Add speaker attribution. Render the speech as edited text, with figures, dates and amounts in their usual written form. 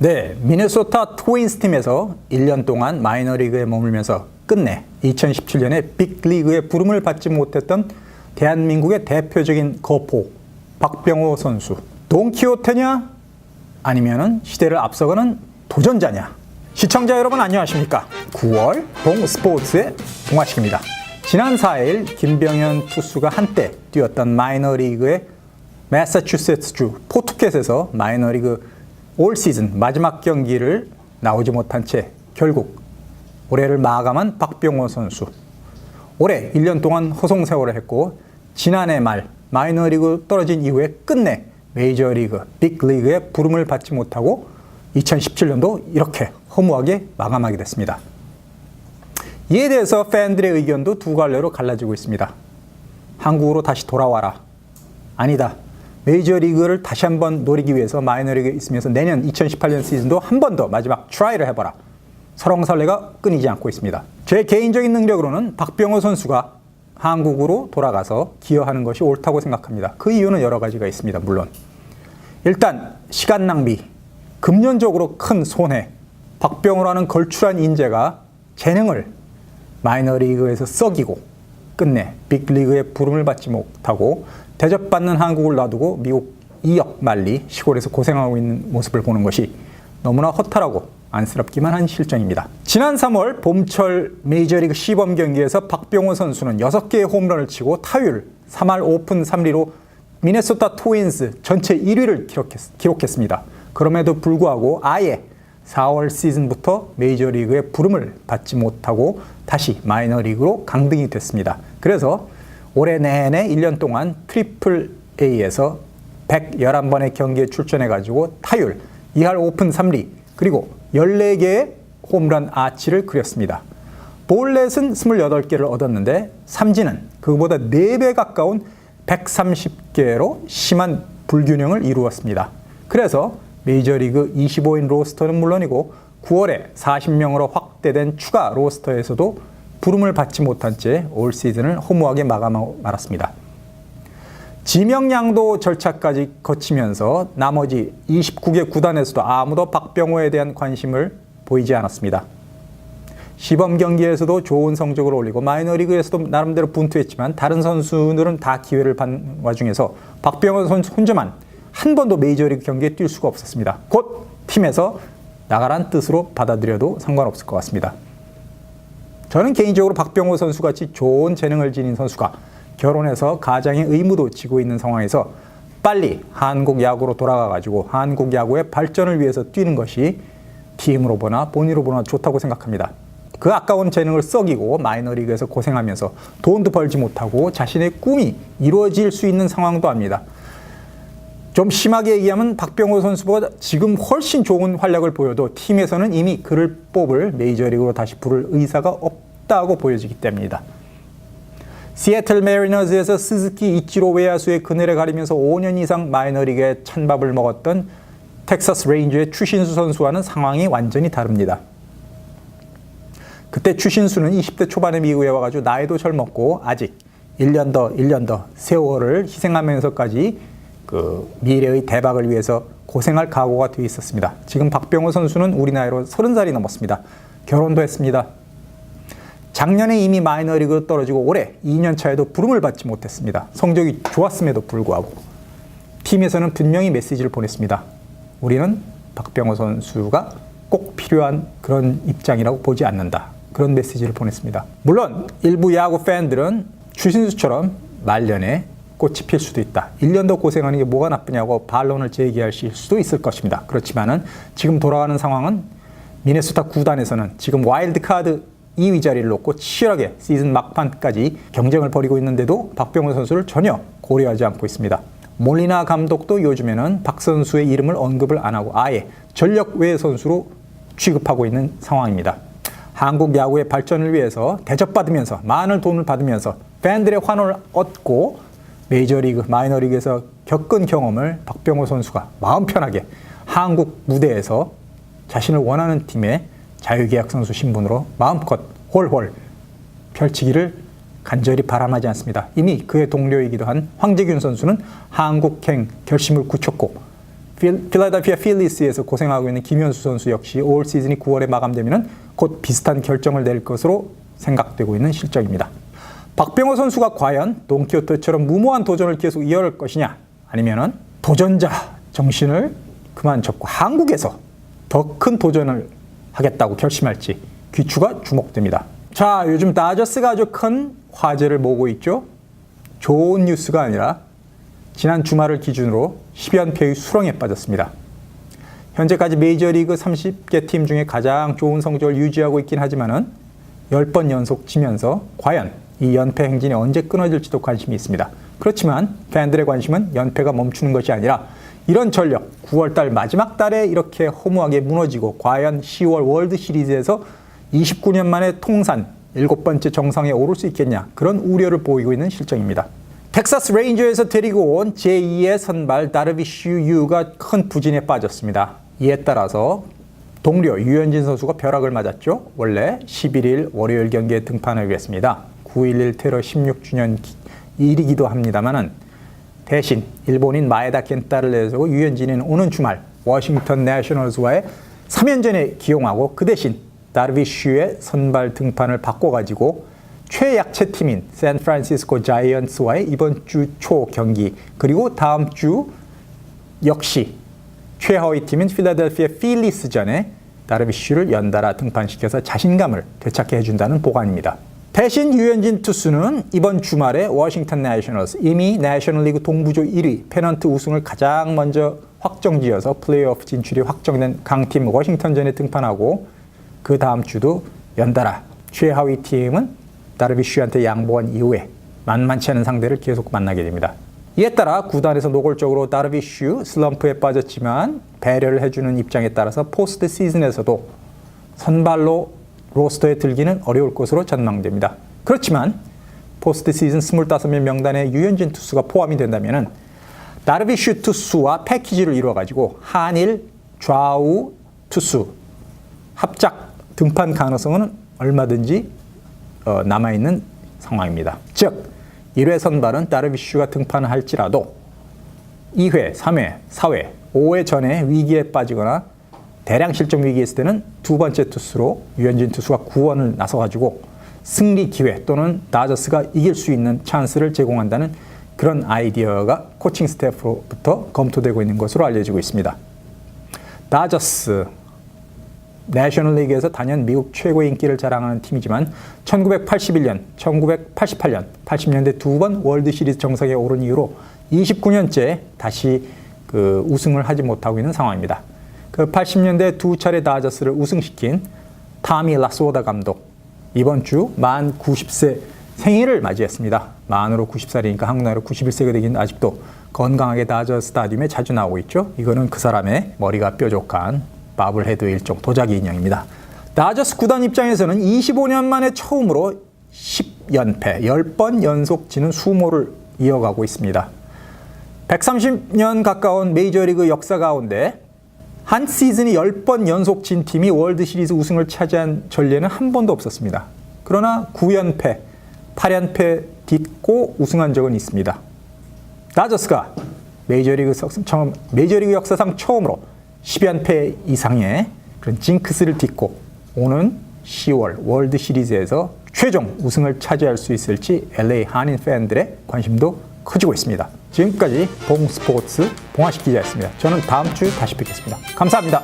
Speaker 1: 네, 미네소타 트윈스 팀에서 1년 동안 마이너리그에 머물면서 끝내 2017년에 빅리그의 부름을 받지 못했던 대한민국의 대표적인 거포 박병호 선수. 돈키호테냐? 아니면은 시대를 앞서가는 도전자냐? 시청자 여러분 안녕하십니까? 9월 동스포츠의 동아식입니다. 지난 4일 김병현 투수가 한때 뛰었던 마이너리그의 매사추세츠주 포투켓에서 마이너리그 올 시즌 마지막 경기를 나오지 못한 채 결국 올해를 마감한 박병호 선수. 올해 1년 동안 허송 세월을 했고 지난해 말 마이너리그 떨어진 이후에 끝내 메이저리그, 빅리그의 부름을 받지 못하고 2017년도 이렇게 허무하게 마감하게 됐습니다. 이에 대해서 팬들의 의견도 두 갈래로 갈라지고 있습니다. 한국으로 다시 돌아와라. 아니다. 메이저리그를 다시 한번 노리기 위해서 마이너리그에 있으면서 내년 2018년 시즌도 한 번 더 마지막 트라이를 해봐라. 설왕설래가 끊이지 않고 있습니다. 제 개인적인 능력으로는 박병호 선수가 한국으로 돌아가서 기여하는 것이 옳다고 생각합니다. 그 이유는 여러 가지가 있습니다. 물론 일단 시간 낭비, 금전적으로 큰 손해. 박병호라는 걸출한 인재가 재능을 마이너리그에서 썩이고 끝내 빅리그의 부름을 받지 못하고 대접받는 한국을 놔두고 미국 2억 말리 시골에서 고생하고 있는 모습을 보는 것이 너무나 허탈하고 안쓰럽기만 한 실정입니다. 지난 3월 봄철 메이저리그 시범 경기에서 박병호 선수는 6개의 홈런을 치고 타율 3할 오픈 3리로 미네소타 트윈스 전체 1위를 기록했습니다. 그럼에도 불구하고 아예 4월 시즌부터 메이저리그의 부름을 받지 못하고 다시 마이너리그로 강등이 됐습니다. 그래서 올해 내내 1년 동안 트리플 A에서 111번의 경기에 출전해가지고 타율 2할 오픈 3리 그리고 14개의 홈런 아치를 그렸습니다. 볼넷은 28개를 얻었는데 삼진은 그보다 4배 가까운 130개로 심한 불균형을 이루었습니다. 그래서 메이저리그 25인 로스터는 물론이고 9월에 40명으로 확대된 추가 로스터에서도 부름을 받지 못한 채 올 시즌을 허무하게 마감하고 말았습니다. 지명양도 절차까지 거치면서 나머지 29개 구단에서도 아무도 박병호에 대한 관심을 보이지 않았습니다. 시범 경기에서도 좋은 성적을 올리고 마이너리그에서도 나름대로 분투했지만 다른 선수들은 다 기회를 받는 와중에서 박병호 선수 혼자만 한 번도 메이저리그 경기에 뛸 수가 없었습니다. 곧 팀에서 나가란 뜻으로 받아들여도 상관없을 것 같습니다. 저는 개인적으로 박병호 선수같이 좋은 재능을 지닌 선수가 결혼해서 가장의 의무도 지고 있는 상황에서 빨리 한국 야구로 돌아가가지고 한국 야구의 발전을 위해서 뛰는 것이 팀으로 보나 본인으로 보나 좋다고 생각합니다. 그 아까운 재능을 썩이고 마이너리그에서 고생하면서 돈도 벌지 못하고 자신의 꿈이 이루어질 수 있는 상황도 아닙니다. 좀 심하게 얘기하면 박병호 선수보다 지금 훨씬 좋은 활약을 보여도 팀에서는 이미 그를 뽑을 메이저리그로 다시 부를 의사가 없다고 보여지기 때문입니다. 시애틀 메리너즈에서 스즈키 이치로 외야수의 그늘에 가리면서 5년 이상 마이너리그에 찬밥을 먹었던 텍사스 레인저의 추신수 선수와는 상황이 완전히 다릅니다. 그때 추신수는 20대 초반의 미국에 와가지고 나이도 젊었고 아직 1년 더 세월을 희생하면서까지 그 미래의 대박을 위해서 고생할 각오가 되어 있었습니다. 지금 박병호 선수는 우리 나이로 30살이 넘었습니다. 결혼도 했습니다. 작년에 이미 마이너리그로 떨어지고 올해 2년 차에도 부름을 받지 못했습니다. 성적이 좋았음에도 불구하고 팀에서는 분명히 메시지를 보냈습니다. 우리는 박병호 선수가 꼭 필요한 그런 입장이라고 보지 않는다. 그런 메시지를 보냈습니다. 물론 일부 야구 팬들은 추신수처럼 말년에 꽃이 필 수도 있다. 1년 더 고생하는 게 뭐가 나쁘냐고 반론을 제기하실 수도 있을 것입니다. 그렇지만은 지금 돌아가는 상황은 미네소타 구단에서는 지금 와일드카드 2위 자리를 놓고 치열하게 시즌 막판까지 경쟁을 벌이고 있는데도 박병호 선수를 전혀 고려하지 않고 있습니다. 몰리나 감독도 요즘에는 박 선수의 이름을 언급을 안 하고 아예 전력 외 선수로 취급하고 있는 상황입니다. 한국 야구의 발전을 위해서 대접받으면서 많은 돈을 받으면서 팬들의 환호를 얻고 메이저리그, 마이너리그에서 겪은 경험을 박병호 선수가 마음 편하게 한국 무대에서 자신을 원하는 팀의 자유계약 선수 신분으로 마음껏 홀홀 펼치기를 간절히 바람하지 않습니다. 이미 그의 동료이기도 한 황재균 선수는 한국행 결심을 굳혔고 필라델피아 필리스에서 고생하고 있는 김현수 선수 역시 올 시즌이 9월에 마감되면 곧 비슷한 결정을 내릴 것으로 생각되고 있는 실정입니다. 박병호 선수가 과연 돈키호테처럼 무모한 도전을 계속 이어갈 것이냐, 아니면은 도전자 정신을 그만 접고 한국에서 더 큰 도전을 하겠다고 결심할지 귀추가 주목됩니다. 자, 요즘 다저스가 아주 큰 화제를 모으고 있죠. 좋은 뉴스가 아니라 지난 주말을 기준으로 10연패의 수렁에 빠졌습니다. 현재까지 메이저리그 30개 팀 중에 가장 좋은 성적을 유지하고 있긴 하지만은 10번 연속 지면서 과연 이 연패 행진이 언제 끊어질지도 관심이 있습니다. 그렇지만 팬들의 관심은 연패가 멈추는 것이 아니라 이런 전력, 9월달 마지막 달에 이렇게 허무하게 무너지고 과연 10월 월드 시리즈에서 29년 만에 통산 7번째 정상에 오를 수 있겠냐, 그런 우려를 보이고 있는 실정입니다. 텍사스 레인저에서 데리고 온 제2의 선발 다르비쉬 유가 큰 부진에 빠졌습니다. 이에 따라서 동료 유현진 선수가 벼락을 맞았죠. 원래 11일 월요일 경기에 등판하기로 했습니다. 9.11 테러 16주년 일이기도 합니다만은 대신 일본인 마에다 켄타를 내세우고 유현진은 오는 주말 워싱턴 내셔널즈와의 3연전에 기용하고 그 대신 다르비쉬의 선발 등판을 바꿔가지고 최약체 팀인 샌프란시스코 자이언츠와의 이번 주 초 경기, 그리고 다음 주 역시 최하위 팀인 필라델피아 필리스전에 다르비쉬를 연달아 등판시켜서 자신감을 되찾게 해준다는 보관입니다. 대신 유현진 투수는 이번 주말에 워싱턴 내셔널즈, 이미 내셔널리그 동부조 1위 페넌트 우승을 가장 먼저 확정지어서 플레이오프 진출이 확정된 강팀 워싱턴전에 등판하고 그 다음 주도 연달아 최하위 팀은 다르비쉬한테 양보한 이후에 만만치 않은 상대를 계속 만나게 됩니다. 이에 따라 구단에서 노골적으로 다르비쉬 슬럼프에 빠졌지만 배려를 해주는 입장에 따라서 포스트 시즌에서도 선발로 로스터에 들기는 어려울 것으로 전망됩니다. 그렇지만 포스트 시즌 25명 명단에 유현진 투수가 포함이 된다면 다르비쉬 투수와 패키지를 이루어가지고 한일 좌우 투수 합작 등판 가능성은 얼마든지 남아있는 상황입니다. 즉 1회 선발은 다르비쉬가 등판을 할지라도 2회, 3회, 4회, 5회 전에 위기에 빠지거나 대량 실점 위기에 있을 때는 두 번째 투수로 유현진 투수가 구원을 나서가지고 승리 기회 또는 다저스가 이길 수 있는 찬스를 제공한다는 그런 아이디어가 코칭 스태프로부터 검토되고 있는 것으로 알려지고 있습니다. 다저스, 내셔널리그에서 단연 미국 최고의 인기를 자랑하는 팀이지만 1981년, 1988년, 80년대 두 번 월드시리즈 정상에 오른 이후로 29년째 다시 그 우승을 하지 못하고 있는 상황입니다. 그 80년대 두 차례 다저스를 우승시킨 타미 라소다 감독, 이번 주 만 90세 생일을 맞이했습니다. 만으로 90살이니까 한국 나이로 91세가 되긴 아직도 건강하게 다저스 스타디움에 자주 나오고 있죠. 이거는 그 사람의 머리가 뾰족한 바블헤드 일종 도자기 인형입니다. 다저스 구단 입장에서는 25년 만에 처음으로 10연패, 10번 연속 지는 수모를 이어가고 있습니다. 130년 가까운 메이저리그 역사 가운데 한 시즌이 10번 연속 진 팀이 월드시리즈 우승을 차지한 전례는 한 번도 없었습니다. 그러나 9연패, 8연패 딛고 우승한 적은 있습니다. 다저스가 메이저리그 역사상 처음으로 10연패 이상의 그런 징크스를 딛고 오는 10월 월드 시리즈에서 최종 우승을 차지할 수 있을지 LA 한인 팬들의 관심도 커지고 있습니다. 지금까지 봉스포츠 봉화식 기자였습니다. 저는 다음 주 다시 뵙겠습니다. 감사합니다.